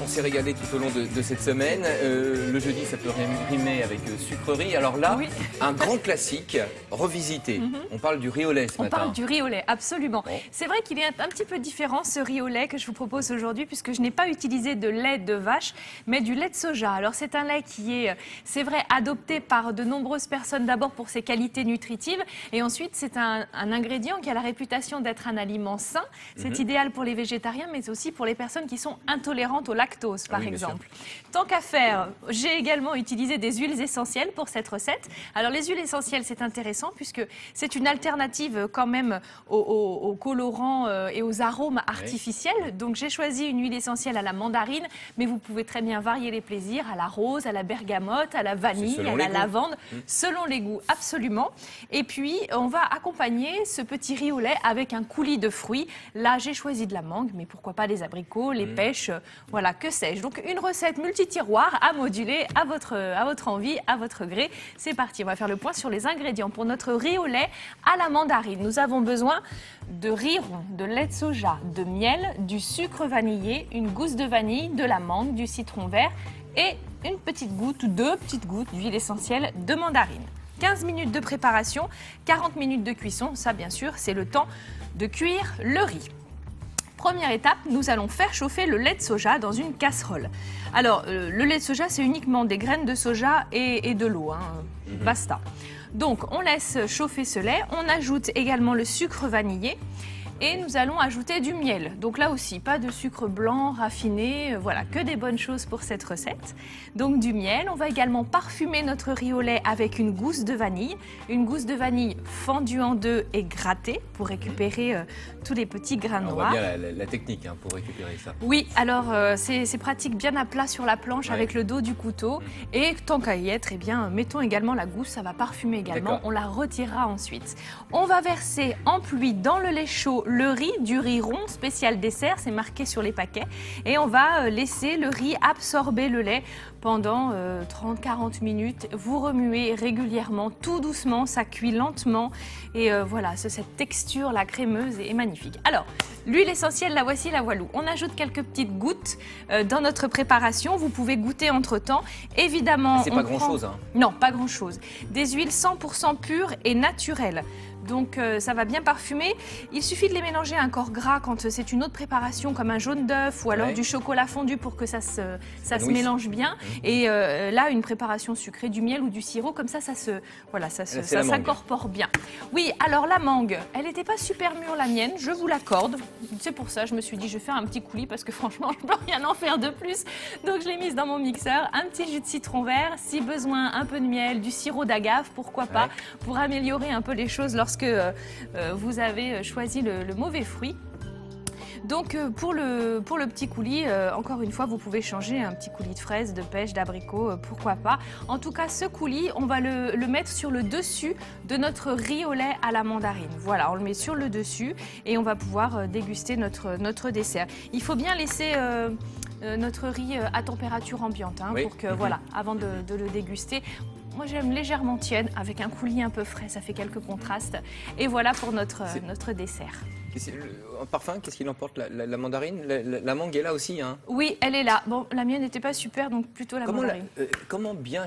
On s'est régalé tout au long de cette semaine. Le jeudi, ça peut rimer avec sucrerie. Alors là, oui. un grand classique revisité. On parle du riz au lait ce matin. On parle du riz au lait, absolument. Bon. C'est vrai qu'il est un petit peu différent ce riz au lait que je vous propose aujourd'hui puisque je n'ai pas utilisé de lait de vache mais du lait de soja. Alors c'est un lait qui est, c'est vrai, adopté par de nombreuses personnes d'abord pour ses qualités nutritives et ensuite c'est un ingrédient qui a la réputation d'être un aliment sain. C'est idéal pour les végétariens mais aussi pour les personnes qui sont intolérantes au lactose par exemple. Tant qu'à faire, j'ai également utilisé des huiles essentielles pour cette recette. Alors les huiles essentielles c'est intéressant puisque c'est une alternative quand même aux colorants et aux arômes artificiels. Donc j'ai choisi une huile essentielle à la mandarine, mais vous pouvez très bien varier les plaisirs à la rose, à la bergamote, à la vanille, à la lavande, selon les goûts, absolument. Et puis on va accompagner ce petit riz au lait avec un coulis de fruits. Là j'ai choisi de la mangue, mais pourquoi pas des abricots, les pêches, voilà, que sais-je. Donc une recette multi-tiroir à moduler à votre envie, à votre gré. C'est parti, on va faire le point sur les ingrédients pour notre riz au lait à la mandarine. Nous avons besoin de riz rond, de lait de soja, de miel, du sucre vanillé, une gousse de vanille, de la mangue, du citron vert et une petite goutte ou deux petites gouttes d'huile essentielle de mandarine. 15 minutes de préparation, 40 minutes de cuisson, ça bien sûr c'est le temps de cuire le riz. Première étape, nous allons faire chauffer le lait de soja dans une casserole. Alors, le lait de soja, c'est uniquement des graines de soja et de l'eau, basta. Donc, on laisse chauffer ce lait, on ajoute également le sucre vanillé et nous allons ajouter du miel. Donc là aussi, pas de sucre blanc raffiné, voilà, que des bonnes choses pour cette recette. Donc du miel, on va également parfumer notre riz au lait avec une gousse de vanille fendue en deux et grattée pour récupérer tous les petits grains noirs. On voit bien la technique pour récupérer ça. Oui, alors c'est pratique bien à plat sur la planche avec le dos du couteau. Et tant qu'à y être, eh bien, mettons également la gousse, ça va parfumer également. On la retirera ensuite. On va verser en pluie dans le lait chaud le riz, du riz rond spécial dessert, c'est marqué sur les paquets. Et on va laisser le riz absorber le lait pendant 30-40 minutes. Vous remuez régulièrement, tout doucement, ça cuit lentement. Et voilà, cette texture, la crémeuse est magnifique. Alors, l'huile essentielle, la voici, la voilou. On ajoute quelques petites gouttes dans notre préparation. Vous pouvez goûter entre-temps. Évidemment, c'est pas grand-chose. Non, pas grand-chose. Des huiles 100% pures et naturelles. Donc ça va bien parfumer. Il suffit de les mélanger à un corps gras quand c'est une autre préparation comme un jaune d'œuf ou alors du chocolat fondu pour que ça se mélange bien. Et là, une préparation sucrée, du miel ou du sirop, comme ça s'incorpore bien. Oui, alors la mangue, elle n'était pas super mûre la mienne, je vous l'accorde. C'est pour ça, je me suis dit, je vais faire un petit coulis parce que franchement, je ne peux rien en faire de plus. Donc je l'ai mise dans mon mixeur. Un petit jus de citron vert, si besoin, un peu de miel, du sirop d'agave, pourquoi pas, pour améliorer un peu les choses lorsque vous avez choisi le mauvais fruit. Donc pour le petit coulis, encore une fois, vous pouvez changer un petit coulis de fraises, de pêche, d'abricots, pourquoi pas. En tout cas, ce coulis, on va le mettre sur le dessus de notre riz au lait à la mandarine. Voilà, on le met sur le dessus et on va pouvoir déguster notre dessert. Il faut bien laisser notre riz à température ambiante pour que, voilà, avant de le déguster. Moi, j'aime légèrement tiède, avec un coulis un peu frais, ça fait quelques contrastes. Et voilà pour notre dessert. En parfum, qu'est-ce qu'il emporte la mandarine? La mangue est là aussi, Oui, elle est là. Bon, la mienne n'était pas super, donc plutôt la mandarine. Comment bien